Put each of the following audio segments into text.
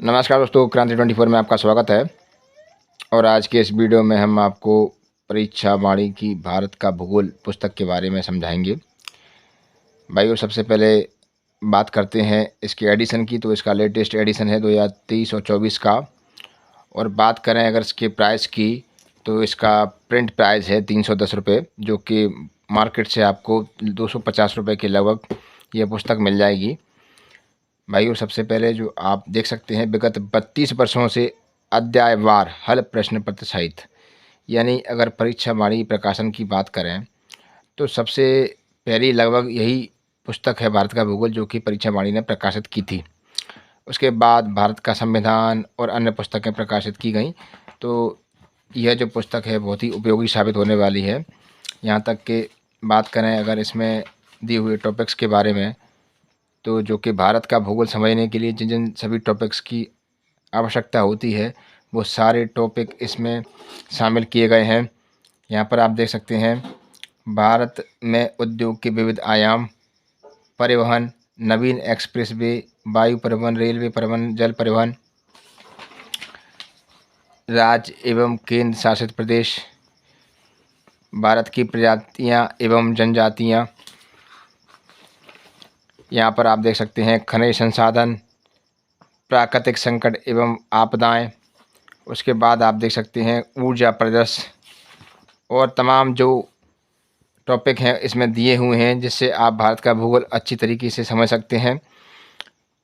नमस्कार दोस्तों, क्रांति 24 में आपका स्वागत है। और आज के इस वीडियो में हम आपको परीक्षा वाणी की भारत का भूगोल पुस्तक के बारे में समझाएंगे। भाइयों, सबसे पहले बात करते हैं इसके एडिशन की। तो इसका लेटेस्ट एडिशन है 2023 और 24 का। और बात करें अगर इसके प्राइस की, तो इसका प्रिंट प्राइस है 310 रुपये, जो कि मार्केट से आपको 250 रुपये के लगभग ये पुस्तक मिल जाएगी। भाइयों, सबसे पहले जो आप देख सकते हैं, विगत 32 वर्षों से अध्यायवार हल प्रश्न पत्र सहित, यानी अगर परीक्षा वाणी प्रकाशन की बात करें तो सबसे पहली लगभग यही पुस्तक है भारत का भूगोल, जो कि परीक्षा वाणी ने प्रकाशित की थी। उसके बाद भारत का संविधान और अन्य पुस्तकें प्रकाशित की गई। तो यह जो पुस्तक है बहुत ही उपयोगी साबित होने वाली है। यहाँ तक कि बात करें अगर इसमें दिए हुए टॉपिक्स के बारे में, तो जो कि भारत का भूगोल समझने के लिए जिन जिन सभी टॉपिक्स की आवश्यकता होती है, वो सारे टॉपिक इसमें शामिल किए गए हैं। यहाँ पर आप देख सकते हैं, भारत में उद्योग के विविध आयाम, परिवहन, नवीन एक्सप्रेसवे, वायु परिवहन, रेलवे परिवहन, जल परिवहन, राज्य एवं केंद्र शासित प्रदेश, भारत की प्रजातियाँ एवं जनजातियाँ। यहाँ पर आप देख सकते हैं खनिज संसाधन, प्राकृतिक संकट एवं आपदाएं। उसके बाद आप देख सकते हैं ऊर्जा परिदृश्य, और तमाम जो टॉपिक हैं इसमें दिए हुए हैं, जिससे आप भारत का भूगोल अच्छी तरीके से समझ सकते हैं।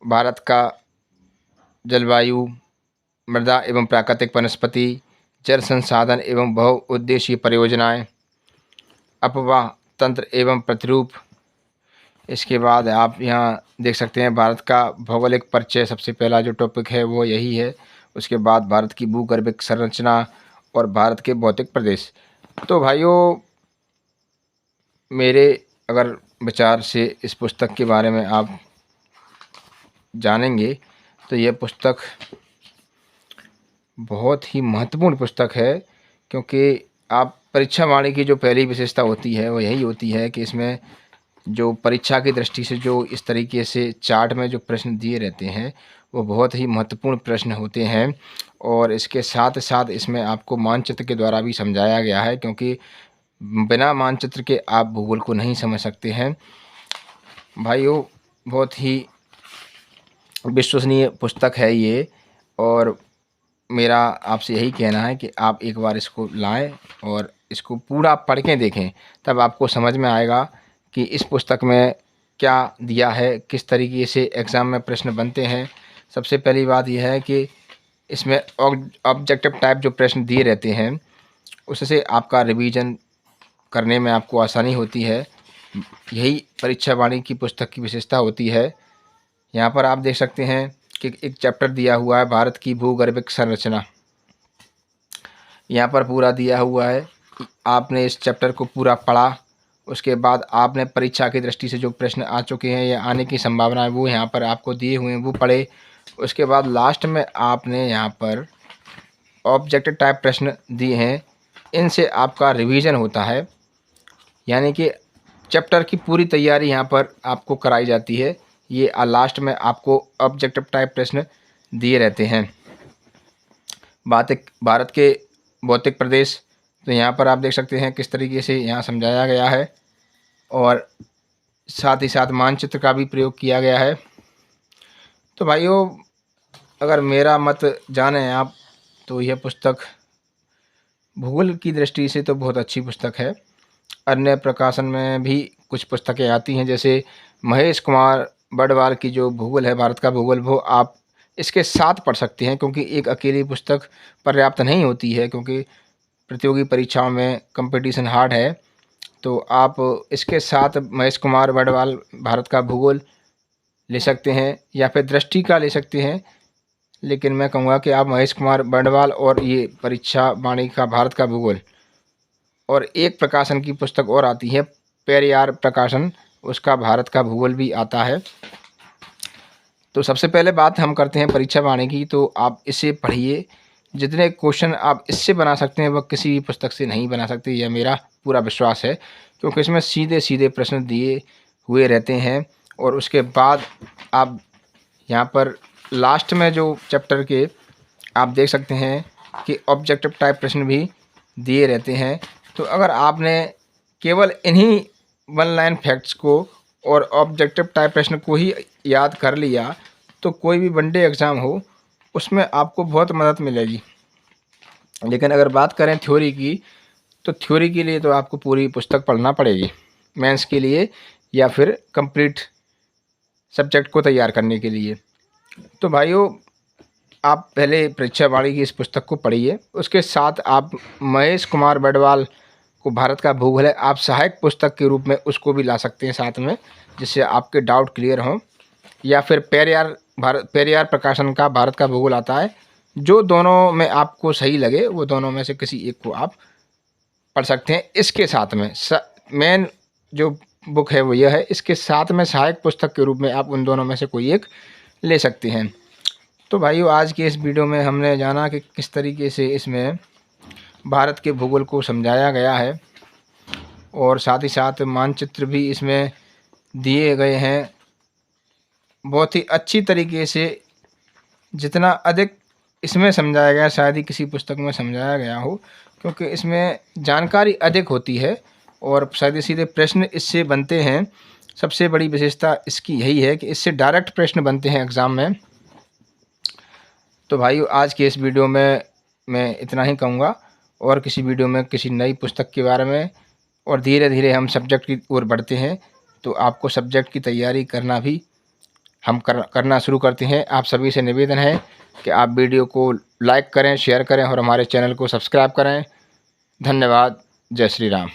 भारत का जलवायु, मृदा एवं प्राकृतिक वनस्पति, जल संसाधन एवं बहुउद्देशीय परियोजनाएं, अपवाह तंत्र एवं प्रतिरूप। इसके बाद आप यहाँ देख सकते हैं भारत का भौगोलिक परिचय, सबसे पहला जो टॉपिक है वो यही है। उसके बाद भारत की भूगर्भिक संरचना और भारत के भौतिक प्रदेश। तो भाइयों, मेरे अगर विचार से इस पुस्तक के बारे में आप जानेंगे तो यह पुस्तक बहुत ही महत्वपूर्ण पुस्तक है, क्योंकि आप परीक्षा वाणी की जो पहली विशेषता होती है वो यही होती है कि इसमें जो परीक्षा की दृष्टि से जो इस तरीके से चार्ट में जो प्रश्न दिए रहते हैं वो बहुत ही महत्वपूर्ण प्रश्न होते हैं। और इसके साथ साथ इसमें आपको मानचित्र के द्वारा भी समझाया गया है, क्योंकि बिना मानचित्र के आप भूगोल को नहीं समझ सकते हैं। भाइयों, बहुत ही विश्वसनीय पुस्तक है ये, और मेरा आपसे यही कहना है कि आप एक बार इसको लाएं और इसको पूरा पढ़ के देखें, तब आपको समझ में आएगा कि इस पुस्तक में क्या दिया है, किस तरीके से एग्ज़ाम में प्रश्न बनते हैं। सबसे पहली बात यह है कि इसमें ऑब्जेक्टिव टाइप जो प्रश्न दिए रहते हैं, उससे आपका रिवीजन करने में आपको आसानी होती है। यही परीक्षा वाणी की पुस्तक की विशेषता होती है। यहाँ पर आप देख सकते हैं कि एक चैप्टर दिया हुआ है भारत की भूगर्भिक संरचना। यहाँ पर पूरा दिया हुआ है, आपने इस चैप्टर को पूरा पढ़ा। उसके बाद आपने परीक्षा की दृष्टि से जो प्रश्न आ चुके हैं या आने की संभावना है वो यहाँ पर आपको दिए हुए हैं, वो पढ़े। उसके बाद लास्ट में आपने यहाँ पर ऑब्जेक्टिव टाइप प्रश्न दिए हैं, इनसे आपका रिवीजन होता है, यानी कि चैप्टर की पूरी तैयारी यहाँ पर आपको कराई जाती है। ये लास्ट में आपको ऑब्जेक्टिव टाइप प्रश्न दिए रहते हैं। भारत के भौतिक प्रदेश, तो यहाँ पर आप देख सकते हैं किस तरीके से यहाँ समझाया गया है, और साथ ही साथ मानचित्र का भी प्रयोग किया गया है। तो भाइयों, अगर मेरा मत जाने आप, तो यह पुस्तक भूगोल की दृष्टि से तो बहुत अच्छी पुस्तक है। अन्य प्रकाशन में भी कुछ पुस्तकें आती हैं, जैसे महेश कुमार बड़वाल की जो भूगोल है, भारत का भूगोल, वो आप इसके साथ पढ़ सकते हैं, क्योंकि एक अकेली पुस्तक पर्याप्त नहीं होती है, क्योंकि प्रतियोगी परीक्षाओं में कंपटीशन हार्ड है। तो आप इसके साथ महेश कुमार बड़वाल भारत का भूगोल ले सकते हैं, या फिर दृष्टि का ले सकते हैं। लेकिन मैं कहूँगा कि आप महेश कुमार बड़वाल और ये परीक्षा वाणी का भारत का भूगोल, और एक प्रकाशन की पुस्तक और आती है पेरियार प्रकाशन, उसका भारत का भूगोल भी आता है। तो सबसे पहले बात हम करते हैं परीक्षा वाणी की। तो आप इसे पढ़िए, जितने क्वेश्चन आप इससे बना सकते हैं वह किसी भी पुस्तक से नहीं बना सकते, यह मेरा पूरा विश्वास है, क्योंकि इसमें सीधे सीधे प्रश्न दिए हुए रहते हैं। और उसके बाद आप यहाँ पर लास्ट में जो चैप्टर के आप देख सकते हैं कि ऑब्जेक्टिव टाइप प्रश्न भी दिए रहते हैं। तो अगर आपने केवल इन्हीं वन लाइन फैक्ट्स को और ऑब्जेक्टिव टाइप प्रश्न को ही याद कर लिया तो कोई भी वनडे एग्ज़ाम हो उसमें आपको बहुत मदद मिलेगी। लेकिन अगर बात करें थ्योरी की, तो थ्योरी के लिए तो आपको पूरी पुस्तक पढ़ना पड़ेगी मेंस के लिए या फिर कंप्लीट सब्जेक्ट को तैयार करने के लिए। तो भाइयों, आप पहले परीक्षा वाणी की इस पुस्तक को पढ़िए, उसके साथ आप महेश कुमार बडवाल को भारत का भूगोल है, आप सहायक पुस्तक के रूप में उसको भी ला सकते हैं साथ में, जिससे आपके डाउट क्लियर हों। या फिर पेरियार प्रकाशन का भारत का भूगोल आता है। जो दोनों में आपको सही लगे वो दोनों में से किसी एक को आप पढ़ सकते हैं। इसके साथ में मेन जो बुक है वो यह है, इसके साथ में सहायक पुस्तक के रूप में आप उन दोनों में से कोई एक ले सकते हैं। तो भाइयों, आज के इस वीडियो में हमने जाना कि किस तरीके से इसमें भारत के भूगोल को समझाया गया है और साथ ही साथ मानचित्र भी इसमें दिए गए हैं बहुत ही अच्छी तरीके से। जितना अधिक इसमें समझाया गया शायद ही किसी पुस्तक में समझाया गया हो, क्योंकि इसमें जानकारी अधिक होती है और सीधे सीधे प्रश्न इससे बनते हैं। सबसे बड़ी विशेषता इसकी यही है कि इससे डायरेक्ट प्रश्न बनते हैं एग्ज़ाम में। तो भाइयों, आज के इस वीडियो में मैं इतना ही कहूँगा और किसी वीडियो में किसी नई पुस्तक के बारे में, और धीरे धीरे हम सब्जेक्ट की ओर बढ़ते हैं। तो आपको सब्जेक्ट की तैयारी करना भी हम करना शुरू करते हैं। आप सभी से निवेदन है कि आप वीडियो को लाइक करें, शेयर करें और हमारे चैनल को सब्सक्राइब करें। धन्यवाद। जय श्री राम।